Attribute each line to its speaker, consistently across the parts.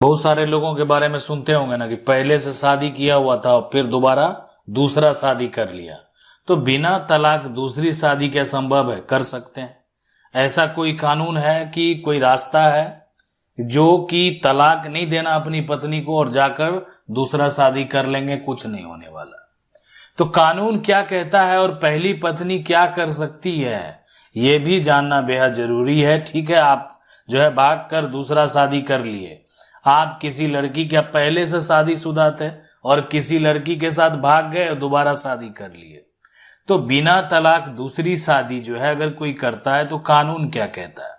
Speaker 1: बहुत सारे लोगों के बारे में सुनते होंगे ना कि पहले से शादी किया हुआ था और फिर दोबारा दूसरा शादी कर लिया। तो बिना तलाक दूसरी शादी क्या संभव है? कर सकते हैं। ऐसा कोई कानून है कि कोई रास्ता है जो कि तलाक नहीं देना अपनी पत्नी को और जाकर दूसरा शादी कर लेंगे? कुछ नहीं होने वाला। तो कानून क्या कहता है और पहली पत्नी क्या कर सकती है, ये भी जानना बेहद जरूरी है। ठीक है, आप जो है भाग कर दूसरा शादी कर लिए, आप किसी लड़की के पहले से शादीशुदा थे और किसी लड़की के साथ भाग गए और दोबारा शादी कर लिए, तो बिना तलाक दूसरी शादी जो है अगर कोई करता है तो कानून क्या कहता है?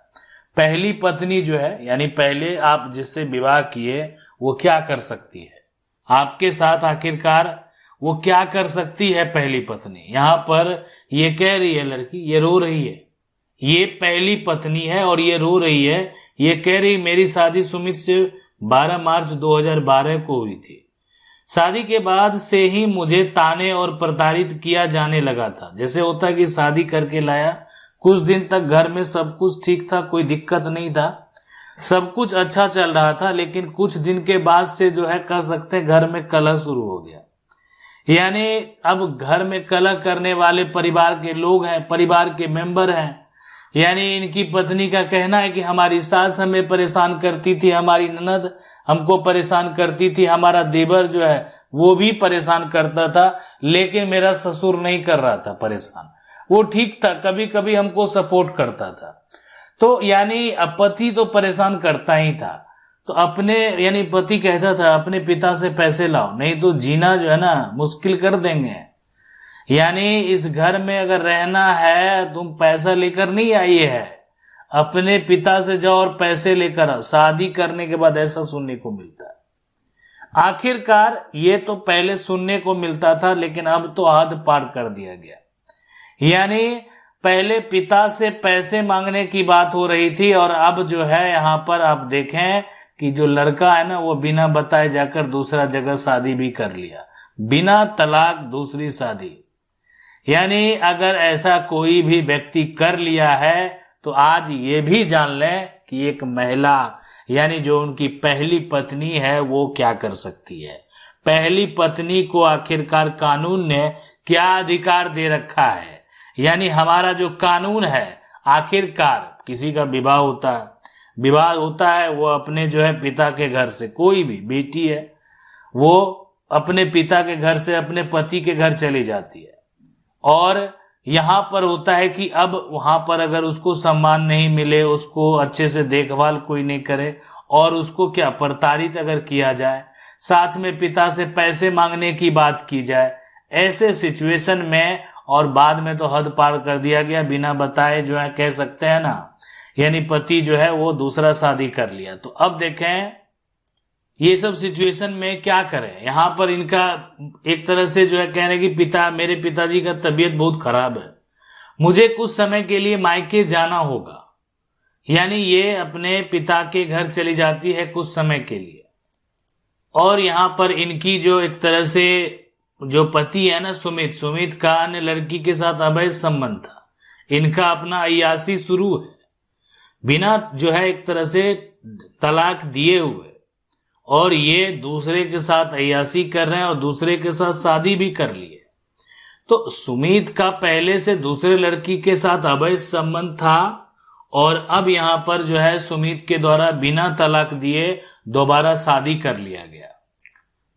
Speaker 1: पहली पत्नी जो है यानी पहले आप जिससे विवाह किए वो क्या कर सकती है आपके साथ? आखिरकार वो क्या कर सकती है पहली पत्नी? यहां पर ये कह रही है लड़की, ये रो रही है, ये पहली पत्नी है और ये रो रही है। ये कह रही मेरी शादी सुमित से 12 मार्च 2012 को हुई थी। शादी के बाद से ही मुझे ताने और प्रताड़ित किया जाने लगा था। जैसे होता है कि शादी करके लाया, कुछ दिन तक घर में सब कुछ ठीक था, कोई दिक्कत नहीं था, सब कुछ अच्छा चल रहा था, लेकिन कुछ दिन के बाद से जो है कह सकते हैं घर में कलह शुरू हो गया। यानी अब घर में कलह करने वाले परिवार के लोग हैं, परिवार के मेंबर हैं। यानी इनकी पत्नी का कहना है कि हमारी सास हमें परेशान करती थी, हमारी ननद हमको परेशान करती थी, हमारा देवर जो है वो भी परेशान करता था, लेकिन मेरा ससुर नहीं कर रहा था परेशान, वो ठीक था, कभी कभी हमको सपोर्ट करता था। तो यानी पति तो परेशान करता ही था। तो अपने यानी पति कहता था अपने पिता से पैसे लाओ, नहीं तो जीना जो है ना मुश्किल कर देंगे। यानी इस घर में अगर रहना है तुम पैसा लेकर नहीं आई है, अपने पिता से जाओ और पैसे लेकर आओ। शादी करने के बाद ऐसा सुनने को मिलता है। आखिरकार ये तो पहले सुनने को मिलता था, लेकिन अब तो हद पार कर दिया गया। यानी पहले पिता से पैसे मांगने की बात हो रही थी और अब जो है यहाँ पर आप देखें कि जो लड़का है ना वो बिना बताए जाकर दूसरा जगह शादी भी कर लिया, बिना तलाक दूसरी शादी। यानी अगर ऐसा कोई भी व्यक्ति कर लिया है तो आज ये भी जान लें कि एक महिला यानी जो उनकी पहली पत्नी है वो क्या कर सकती है। पहली पत्नी को आखिरकार कानून ने क्या अधिकार दे रखा है? यानी हमारा जो कानून है, आखिरकार किसी का विवाह होता है वो अपने जो है पिता के घर से, कोई भी बेटी है वो अपने पिता के घर से अपने पति के घर चली जाती है, और यहां पर होता है कि अब वहां पर अगर उसको सम्मान नहीं मिले, उसको अच्छे से देखभाल कोई नहीं करे और उसको क्या प्रताड़ित अगर किया जाए, साथ में पिता से पैसे मांगने की बात की जाए, ऐसे सिचुएशन में और बाद में तो हद पार कर दिया गया, बिना बताए जो है कह सकते हैं ना, यानी पति जो है वो दूसरा शादी कर लिया। तो अब देखें ये सब सिचुएशन में क्या करें। यहां पर इनका एक तरह से जो है कहने की मेरे पिताजी का तबीयत बहुत खराब है, मुझे कुछ समय के लिए मायके जाना होगा। यानी ये अपने पिता के घर चली जाती है कुछ समय के लिए, और यहां पर इनकी जो एक तरह से जो पति है ना सुमित का अन्य लड़की के साथ अवैध संबंध था। इनका अपना अय्यासी शुरू है बिना जो है एक तरह से तलाक दिए हुए, और ये दूसरे के साथ अय्यासी कर रहे हैं और दूसरे के साथ शादी भी कर ली है। तो सुमित का पहले से दूसरे लड़की के साथ अवैध संबंध था और अब यहां पर जो है सुमित के द्वारा बिना तलाक दिए दोबारा शादी कर लिया गया।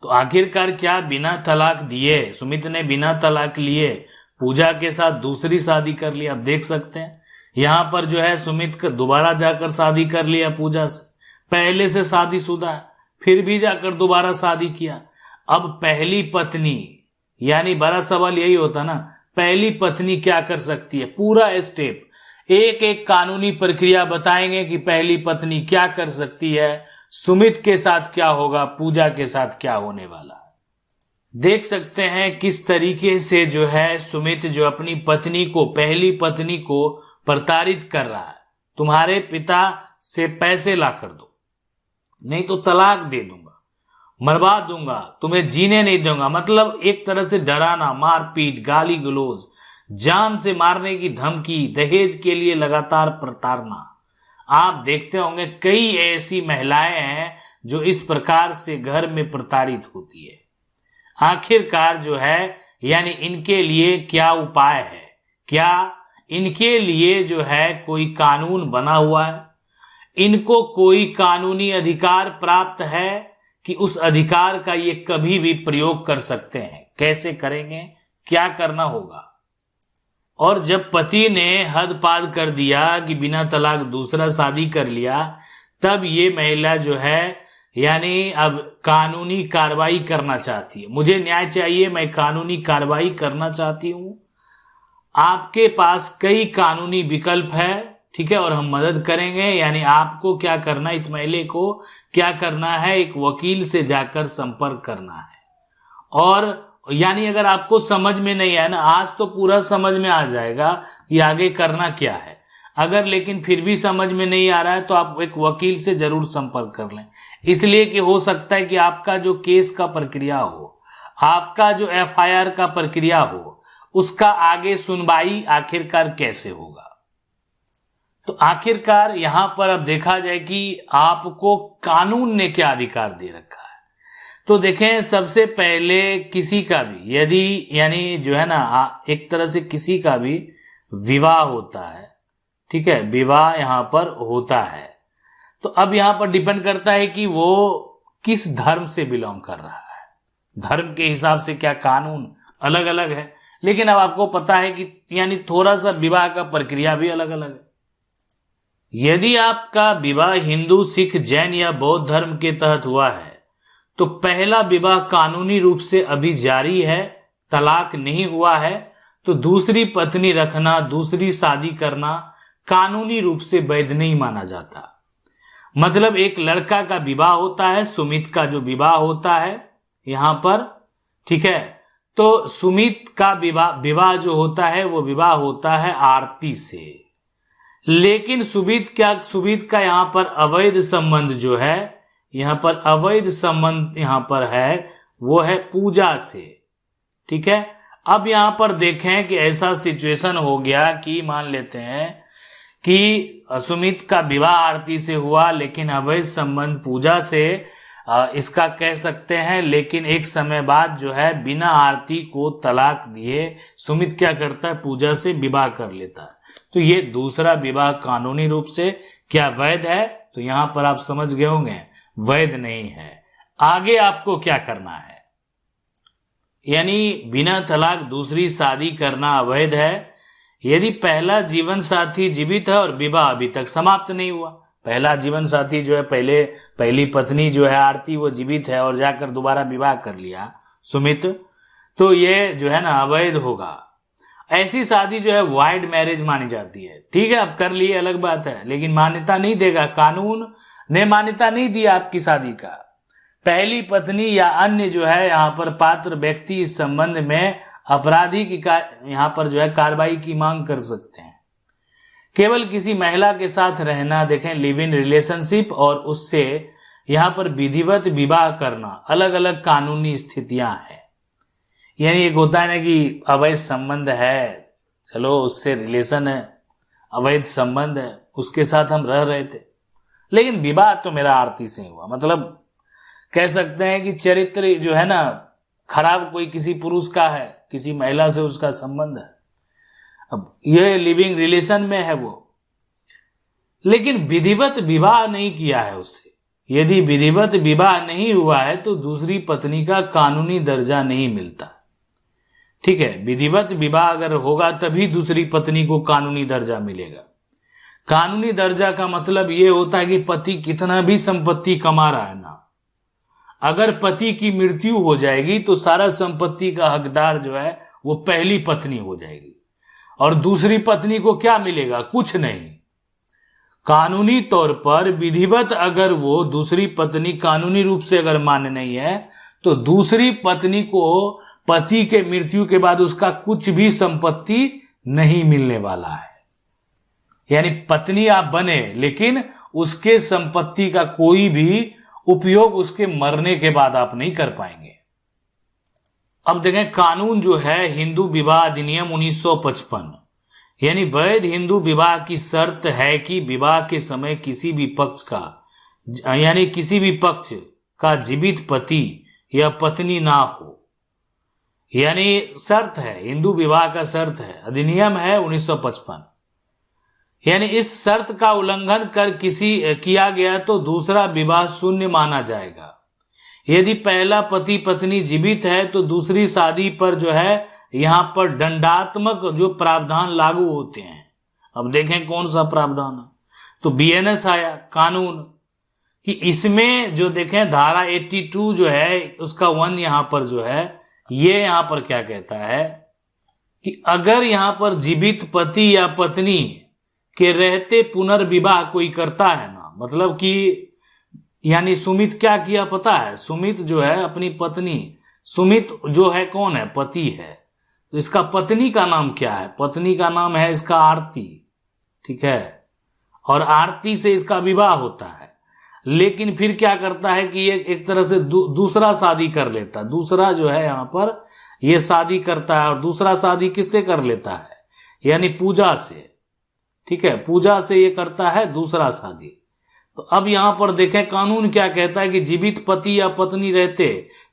Speaker 1: तो आखिरकार क्या बिना तलाक दिए सुमित ने बिना तलाक लिए पूजा के साथ दूसरी शादी कर ली? आप देख सकते हैं यहां पर जो है सुमित का दोबारा जाकर शादी कर लिया पूजा से, पहले से शादीशुदा है फिर भी जाकर दोबारा शादी किया। अब पहली पत्नी, यानी बड़ा सवाल यही होता ना, पहली पत्नी क्या कर सकती है? पूरा स्टेप एक एक कानूनी प्रक्रिया बताएंगे कि पहली पत्नी क्या कर सकती है, सुमित के साथ क्या होगा, पूजा के साथ क्या होने वाला है। देख सकते हैं किस तरीके से जो है सुमित जो अपनी पत्नी को, पहली पत्नी को प्रताड़ित कर रहा है। तुम्हारे पिता से पैसे ला कर दो, नहीं तो तलाक दे दूंगा, मरवा दूंगा, तुम्हें जीने नहीं दूंगा। मतलब एक तरह से डराना, मारपीट, गाली गलौज, जान से मारने की धमकी, दहेज के लिए लगातार प्रताड़ना। आप देखते होंगे कई ऐसी महिलाएं हैं जो इस प्रकार से घर में प्रताड़ित होती है। आखिरकार जो है यानी इनके लिए क्या उपाय है, क्या इनके लिए जो है कोई कानून बना हुआ है, इनको कोई कानूनी अधिकार प्राप्त है कि उस अधिकार का ये कभी भी प्रयोग कर सकते हैं? कैसे करेंगे, क्या करना होगा? और जब पति ने हद पार कर दिया कि बिना तलाक दूसरा शादी कर लिया, तब ये महिला जो है यानी अब कानूनी कार्रवाई करना चाहती है। मुझे न्याय चाहिए, मैं कानूनी कार्रवाई करना चाहती हूं। आपके पास कई कानूनी विकल्प है, ठीक है, और हम मदद करेंगे। यानी आपको क्या करना है, इस महिला को क्या करना है, एक वकील से जाकर संपर्क करना है। और यानी अगर आपको समझ में नहीं आया ना, आज तो पूरा समझ में आ जाएगा कि आगे करना क्या है। अगर लेकिन फिर भी समझ में नहीं आ रहा है तो आप एक वकील से जरूर संपर्क कर लें, इसलिए कि हो सकता है कि आपका जो केस का प्रक्रिया हो, आपका जो एफआईआर का प्रक्रिया हो, उसका आगे सुनवाई आखिरकार कैसे होगा। तो आखिरकार यहां पर अब देखा जाए कि आपको कानून ने क्या अधिकार दे रखा है। तो देखें, सबसे पहले किसी का भी यदि यानी जो है ना एक तरह से किसी का भी विवाह होता है, ठीक है, विवाह यहां पर होता है, तो अब यहां पर डिपेंड करता है कि वो किस धर्म से बिलोंग कर रहा है। धर्म के हिसाब से क्या कानून अलग अलग है, लेकिन अब आपको पता है कि यानी थोड़ा सा विवाह का प्रक्रिया भी अलग अलग है। यदि आपका विवाह हिंदू, सिख, जैन या बौद्ध धर्म के तहत हुआ है तो पहला विवाह कानूनी रूप से अभी जारी है, तलाक नहीं हुआ है, तो दूसरी पत्नी रखना, दूसरी शादी करना कानूनी रूप से वैध नहीं माना जाता। मतलब एक लड़का का विवाह होता है, सुमित का जो विवाह होता है यहां पर, ठीक है, तो सुमित का विवाह जो होता है वो विवाह होता है आरती से। लेकिन सुमित का यहां पर अवैध संबंध जो है, यहां पर अवैध संबंध यहां पर है वो है पूजा से, ठीक है। अब यहां पर देखें कि ऐसा सिचुएशन हो गया कि मान लेते हैं कि सुमित का विवाह आरती से हुआ लेकिन अवैध संबंध पूजा से, इसका कह सकते हैं। लेकिन एक समय बाद जो है बिना आरती को तलाक दिए सुमित क्या करता है, पूजा से विवाह कर लेता है। तो ये दूसरा विवाह कानूनी रूप से क्या वैध है? तो यहां पर आप समझ गए होंगे वैध नहीं है। आगे आपको क्या करना है, यानी बिना तलाक दूसरी शादी करना अवैध है यदि पहला जीवन साथी जीवित है और विवाह अभी तक समाप्त नहीं हुआ। पहला जीवन साथी जो है, पहली पत्नी जो है आरती, वो जीवित है और जाकर दोबारा विवाह कर लिया सुमित, तो ये जो है ना अवैध होगा। ऐसी शादी जो है वाइड मैरिज मानी जाती है, ठीक है, अब कर लिए अलग बात है, लेकिन मान्यता नहीं देगा, कानून ने मान्यता नहीं दिया आपकी शादी का। पहली पत्नी या अन्य जो है यहाँ पर पात्र व्यक्ति इस संबंध में अपराधी की यहाँ पर जो है कार्रवाई की मांग कर सकते हैं। केवल किसी महिला के साथ रहना, देखें लिव इन रिलेशनशिप, और उससे यहाँ पर विधिवत विवाह करना, अलग अलग कानूनी स्थितियां हैं। यानी एक होता है ना कि अवैध संबंध है, चलो उससे रिलेशन है, अवैध संबंध है, उसके साथ हम रह रहे थे, लेकिन विवाह तो मेरा आरती से हुआ। मतलब कह सकते हैं कि चरित्र जो है ना खराब कोई किसी पुरुष का है, किसी महिला से उसका संबंध है, अब ये लिविंग रिलेशन में है वो, लेकिन विधिवत विवाह नहीं किया है उससे। यदि विधिवत विवाह नहीं हुआ है तो दूसरी पत्नी का कानूनी दर्जा नहीं मिलता, ठीक है। विधिवत विवाह अगर होगा तभी दूसरी पत्नी को कानूनी दर्जा मिलेगा। कानूनी दर्जा का मतलब यह होता है कि पति कितना भी संपत्ति कमा रहा है ना, अगर पति की मृत्यु हो जाएगी तो सारा संपत्ति का हकदार जो है वो पहली पत्नी हो जाएगी, और दूसरी पत्नी को क्या मिलेगा? कुछ नहीं। कानूनी तौर पर विधिवत अगर वो दूसरी पत्नी कानूनी रूप से अगर मान्य नहीं है तो दूसरी पत्नी को पति के मृत्यु के बाद उसका कुछ भी संपत्ति नहीं मिलने वाला है। यानी पत्नी आप बने लेकिन उसके संपत्ति का कोई भी उपयोग उसके मरने के बाद आप नहीं कर पाएंगे। अब देखें कानून जो है हिंदू विवाह अधिनियम 1955, यानी वैध हिंदू विवाह की शर्त है कि विवाह के समय किसी भी पक्ष का यानी किसी भी पक्ष का जीवित पति या पत्नी ना हो। यानी शर्त है, हिंदू विवाह का शर्त है, अधिनियम है 1955। यानी इस शर्त का उल्लंघन कर किया गया तो दूसरा विवाह शून्य माना जाएगा। यदि पहला पति पत्नी जीवित है तो दूसरी शादी पर जो है यहां पर दंडात्मक जो प्रावधान लागू होते हैं। अब देखें कौन सा प्रावधान है, तो बीएनएस आया कानून कि इसमें जो देखें धारा 82 जो है उसका 1 यहां पर जो है ये यहां पर क्या कहता है कि अगर यहां पर जीवित पति या पत्नी के रहते पुनर्विवाह कोई करता है ना, मतलब कि यानी सुमित क्या किया पता है, सुमित जो है अपनी पत्नी, सुमित जो है कौन है, पति है, तो इसका पत्नी का नाम क्या है, पत्नी का नाम है इसका आरती, ठीक है, और आरती से इसका विवाह होता है। लेकिन फिर क्या करता है कि ये एक तरह से दूसरा शादी कर लेता है, दूसरा जो है यहां पर ये शादी करता है, और दूसरा शादी किससे कर लेता है, यानी पूजा से, ठीक है, पूजा से ये करता है दूसरा शादी। तो अब यहां पर देखें कानून क्या कहता है कि जीवित पति या पत्नी रहते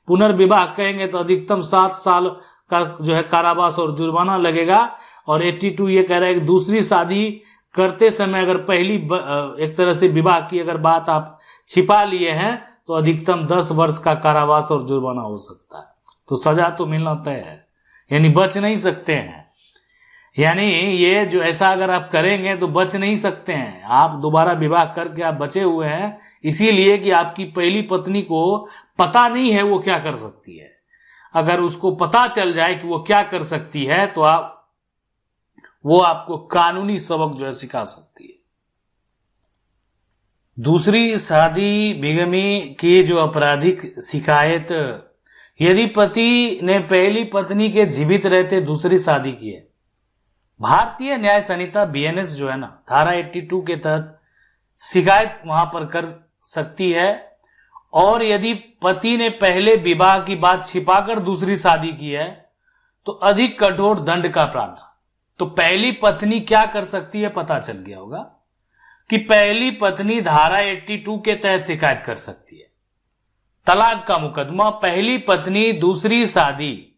Speaker 1: पुनर्विवाह कहेंगे तो अधिकतम 7 साल का जो है कारावास और जुर्माना लगेगा। और 82 ये कह रहा है कि दूसरी शादी करते समय अगर पहली एक तरह से विवाह की अगर बात आप छिपा लिए हैं तो अधिकतम 10 वर्ष का कारावास और जुर्माना हो सकता है। तो सजा तो मिलना तय है, यानी बच नहीं सकते हैं, यानी ये जो ऐसा अगर आप करेंगे तो बच नहीं सकते हैं, आप दोबारा विवाह करके आप बचे हुए हैं, इसीलिए कि आपकी पहली पत्नी को पता नहीं है वो क्या कर सकती है। अगर उसको पता चल जाए कि वो क्या कर सकती है तो वो आपको कानूनी सबक जो है सिखा सकती है। दूसरी शादी बिगमी की जो आपराधिक शिकायत, यदि पति ने पहली पत्नी के जीवित रहते दूसरी शादी की है, भारतीय न्याय संहिता बीएनएस जो है ना धारा 82 के तहत शिकायत वहां पर कर सकती है। और यदि पति ने पहले विवाह की बात छिपाकर दूसरी शादी की है तो अधिक कठोर दंड का प्रावधान। तो पहली पत्नी क्या कर सकती है पता चल गया होगा कि पहली पत्नी धारा 82 के तहत शिकायत कर सकती है। तलाक का मुकदमा, पहली पत्नी दूसरी शादी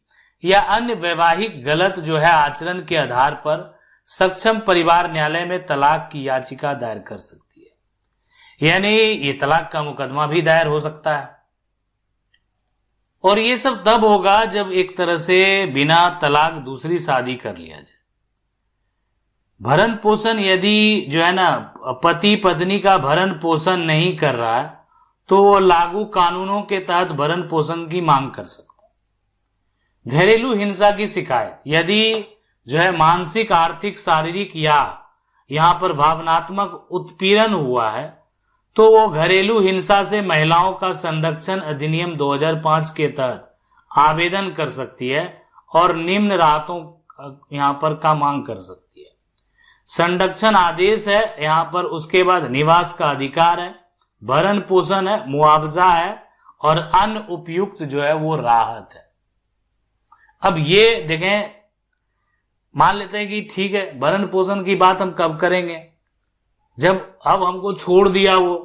Speaker 1: या अन्य वैवाहिक गलत जो है आचरण के आधार पर सक्षम परिवार न्यायालय में तलाक की याचिका दायर कर सकती है। यानी ये तलाक का मुकदमा भी दायर हो सकता है। और ये सब तब होगा जब एक तरह से बिना तलाक दूसरी शादी कर लिया जाए। भरण पोषण, यदि जो है ना पति पत्नी का भरण पोषण नहीं कर रहा है तो वो लागू कानूनों के तहत भरण पोषण की मांग कर सकता है। घरेलू हिंसा की शिकायत, यदि जो है मानसिक आर्थिक शारीरिक या यहां पर भावनात्मक उत्पीड़न हुआ है तो वो घरेलू हिंसा से महिलाओं का संरक्षण अधिनियम 2005 के तहत आवेदन कर सकती है और निम्न राहतों यहां पर का मांग कर सकती है। संरक्षण आदेश है यहां पर, उसके बाद निवास का अधिकार है, भरण पोषण है, मुआवजा है और अन्य उपयुक्त जो है वो राहत है। अब ये देखें, मान लेते हैं कि ठीक है भरण पोषण की बात हम कब करेंगे, जब अब हमको छोड़ दिया वो,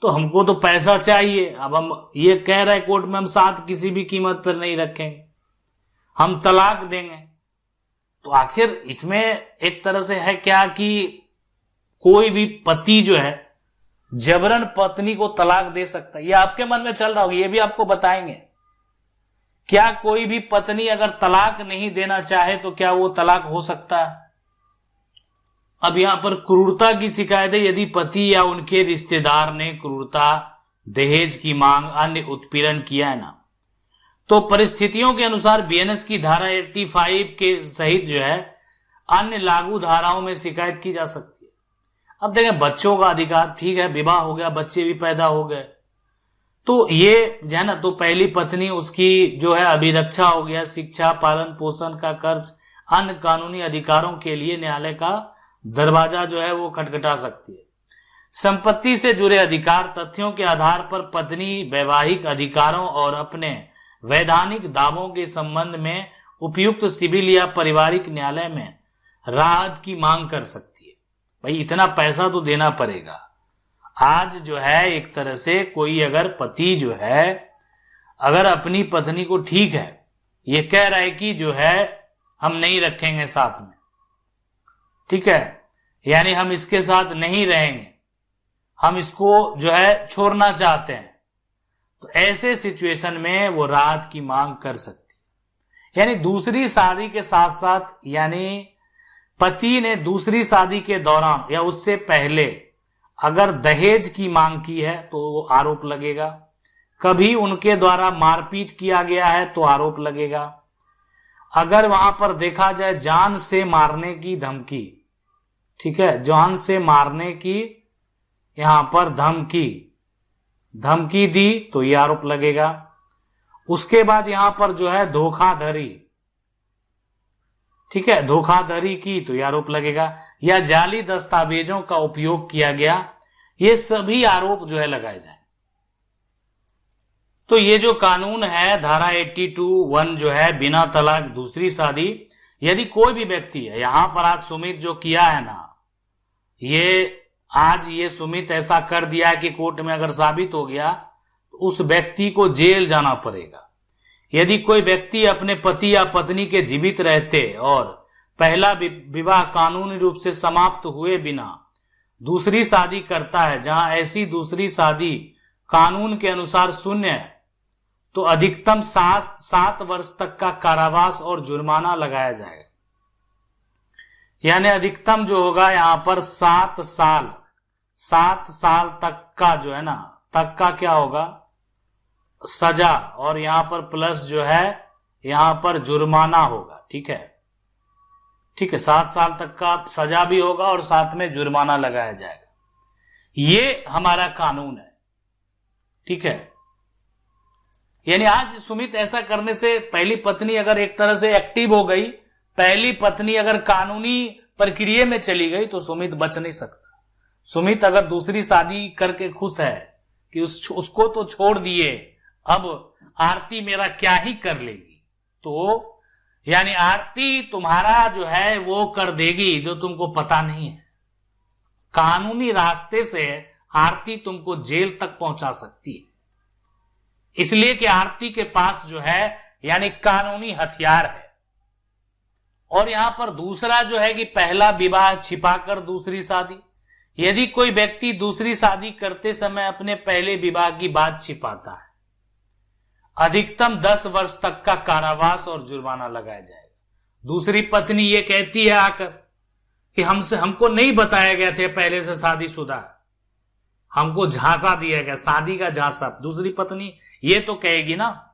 Speaker 1: तो हमको तो पैसा चाहिए। अब हम ये कह रहे कोर्ट में हम साथ किसी भी कीमत पर नहीं रखेंगे, हम तलाक देंगे। तो आखिर इसमें एक तरह से है क्या कि कोई भी पति जो है जबरन पत्नी को तलाक दे सकता है। ये आपके मन में चल रहा होगा, ये भी आपको बताएंगे। क्या कोई भी पत्नी अगर तलाक नहीं देना चाहे तो क्या वो तलाक हो सकता है? अब यहां पर क्रूरता की शिकायत है, यदि पति या उनके रिश्तेदार ने क्रूरता, दहेज की मांग, अन्य उत्पीड़न किया है ना, तो परिस्थितियों के अनुसार बीएनएस की धारा 85 के सहित जो है अन्य लागू धाराओं में शिकायत की जा सकती है। अब देखें बच्चों का अधिकार, ठीक है विवाह हो गया, बच्चे भी पैदा हो गए, तो ये जो है ना, तो पहली पत्नी उसकी जो है अभिरक्षा हो गया, शिक्षा, पालन पोषण का खर्च, अन्य कानूनी अधिकारों के लिए न्यायालय का दरवाजा जो है वो खटखटा सकती है। संपत्ति से जुड़े अधिकार, तथ्यों के आधार पर पत्नी वैवाहिक अधिकारों और अपने वैधानिक दावों के संबंध में उपयुक्त सिविल या पारिवारिक न्यायालय में राहत की मांग कर सकती है। भाई इतना पैसा तो देना पड़ेगा। आज जो है एक तरह से कोई अगर पति जो है अगर अपनी पत्नी को ठीक है ये कह रहा है कि जो है हम नहीं रखेंगे साथ में, ठीक है, यानी हम इसके साथ नहीं रहेंगे, हम इसको जो है छोड़ना चाहते हैं, तो ऐसे सिचुएशन में वो राहत की मांग कर सकती है। यानी दूसरी शादी के साथ साथ, यानी पति ने दूसरी शादी के दौरान या उससे पहले अगर दहेज की मांग की है तो वो आरोप लगेगा। कभी उनके द्वारा मारपीट किया गया है तो आरोप लगेगा। अगर वहां पर देखा जाए जान से मारने की धमकी, ठीक है, जान से मारने की यहां पर धमकी दी तो ये आरोप लगेगा। उसके बाद यहां पर जो है धोखाधड़ी, ठीक है, धोखाधड़ी की तो ये आरोप लगेगा, या जाली दस्तावेजों का उपयोग किया गया, ये सभी आरोप जो है लगाए जाए। तो ये जो कानून है धारा 82(1) जो है बिना तलाक दूसरी शादी, यदि कोई भी व्यक्ति है, यहां पर आज सुमित जो किया है ना, ये सुमित ऐसा कर दिया कि कोर्ट में अगर साबित हो गया तो उस व्यक्ति को जेल जाना पड़ेगा। यदि कोई व्यक्ति अपने पति या पत्नी के जीवित रहते और पहला विवाह कानूनी रूप से समाप्त हुए बिना दूसरी शादी करता है, जहां ऐसी दूसरी शादी कानून के अनुसार शून्य है, तो अधिकतम 7 वर्ष तक का कारावास और जुर्माना लगाया जाएगा। यानी अधिकतम जो होगा यहां पर 7 साल तक का जो है ना, तक का क्या होगा, सजा, और यहां पर प्लस जो है यहां पर जुर्माना होगा। ठीक है, 7 साल तक का सजा भी होगा और साथ में जुर्माना लगाया जाएगा। ये हमारा कानून है। ठीक है, यानी आज सुमित ऐसा करने से पहली पत्नी अगर एक तरह से एक्टिव हो गई, पहली पत्नी अगर कानूनी प्रक्रिया में चली गई तो सुमित बच नहीं सकता। सुमित अगर दूसरी शादी करके खुश है कि उसको तो छोड़ दिए, अब आरती मेरा क्या ही कर लेगी, तो यानी आरती तुम्हारा जो है वो कर देगी जो तुमको पता नहीं है। कानूनी रास्ते से आरती तुमको जेल तक पहुंचा सकती है, इसलिए कि आरती के पास जो है यानी कानूनी हथियार है। और यहां पर दूसरा जो है कि पहला विवाह छिपाकर दूसरी शादी, यदि कोई व्यक्ति दूसरी शादी करते समय अपने पहले विवाह की बात छिपाता है, अधिकतम 10 वर्ष तक का कारावास और जुर्माना लगाया जाएगा। दूसरी पत्नी ये कहती है आकर कि हमको नहीं बताया गया था पहले से शादीशुदा, हमको झांसा दिया गया, शादी का झांसा। दूसरी पत्नी ये तो कहेगी ना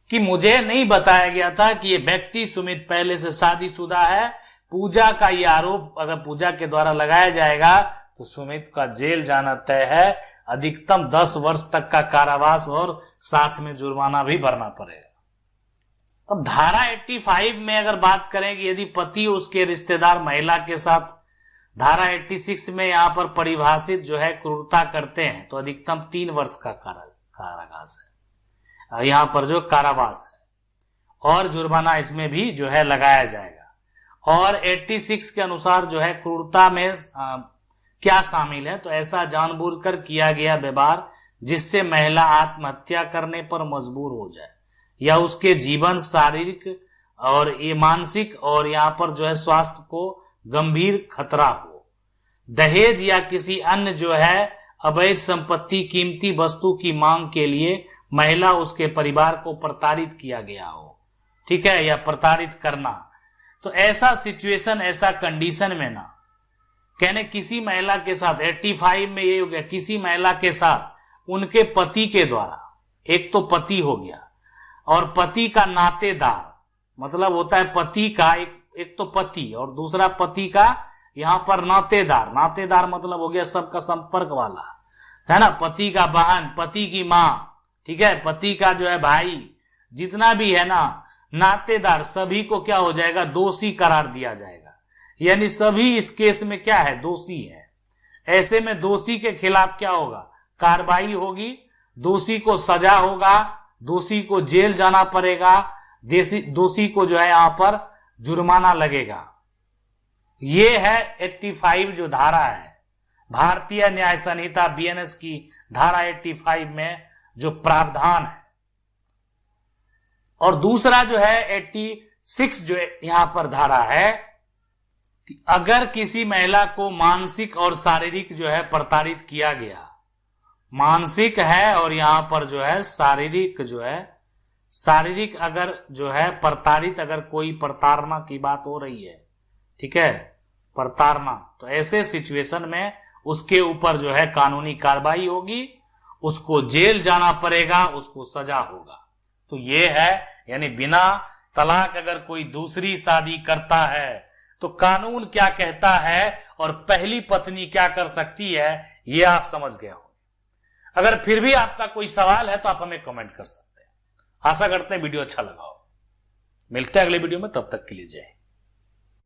Speaker 1: कि मुझे नहीं बताया गया था कि ये व्यक्ति सुमित पहले से शादीशुदा है। पूजा का ये आरोप अगर पूजा के द्वारा लगाया जाएगा तो सुमित का जेल जाना तय है, अधिकतम 10 वर्ष तक का कारावास और साथ में जुर्माना भी भरना पड़ेगा। अब धारा 85 में अगर बात करें कि यदि पति उसके रिश्तेदार महिला के साथ, धारा 86 में यहां पर परिभाषित जो है क्रूरता करते हैं तो अधिकतम 3 वर्ष का कारावास है, यहां पर जो कारावास है, और जुर्माना इसमें भी जो है लगाया जाएगा। और 86 के अनुसार जो है क्रूरता में क्या शामिल है, तो ऐसा जानबूझकर किया गया व्यवहार जिससे महिला आत्महत्या करने पर मजबूर हो जाए या उसके जीवन, शारीरिक और ये मानसिक और यहाँ पर जो है स्वास्थ्य को गंभीर खतरा हो। दहेज या किसी अन्य जो है अवैध संपत्ति, कीमती वस्तु की मांग के लिए महिला उसके परिवार को प्रताड़ित किया गया हो, ठीक है, या प्रताड़ित करना, तो ऐसा सिचुएशन, ऐसा कंडीशन में ना कहने किसी महिला के साथ 85 में ये हो गया, किसी महिला के साथ उनके पति के द्वारा, एक तो पति हो गया और पति का नातेदार, मतलब होता है पति का एक तो पति और दूसरा पति का यहां पर नातेदार। नातेदार मतलब हो गया सबका संपर्क वाला, है ना, पति का बहन, पति की मां, ठीक है, पति का जो है भाई, जितना भी है ना नातेदार, सभी को क्या हो जाएगा, दोषी करार दिया जाएगा। यानी सभी इस केस में क्या है, दोषी है। ऐसे में दोषी के खिलाफ क्या होगा, कार्रवाई होगी, दोषी को सजा होगा, दोषी को जेल जाना पड़ेगा, दोषी को जो है यहां पर जुर्माना लगेगा। ये है 85 जो धारा है भारतीय न्याय संहिता बीएनएस की धारा 85 में जो प्रावधान है। और दूसरा जो है 86 जो यहां पर धारा है कि अगर किसी महिला को मानसिक और शारीरिक जो है प्रताड़ित किया गया, मानसिक है और यहां पर जो है शारीरिक जो है, शारीरिक अगर जो है प्रताड़ित, अगर कोई प्रताड़ना की बात हो रही है, ठीक है, प्रताड़ना, तो ऐसे सिचुएशन में उसके ऊपर जो है कानूनी कार्रवाई होगी, उसको जेल जाना पड़ेगा, उसको सजा होगा। तो ये है, यानी बिना तलाक अगर कोई दूसरी शादी करता है तो कानून क्या कहता है और पहली पत्नी क्या कर सकती है, ये आप समझ गए हो। अगर फिर भी आपका कोई सवाल है तो आप हमें कमेंट कर सकते हैं। आशा करते हैं वीडियो अच्छा लगा हो। मिलते हैं अगले वीडियो में, तब तक के लिए जय हिंद।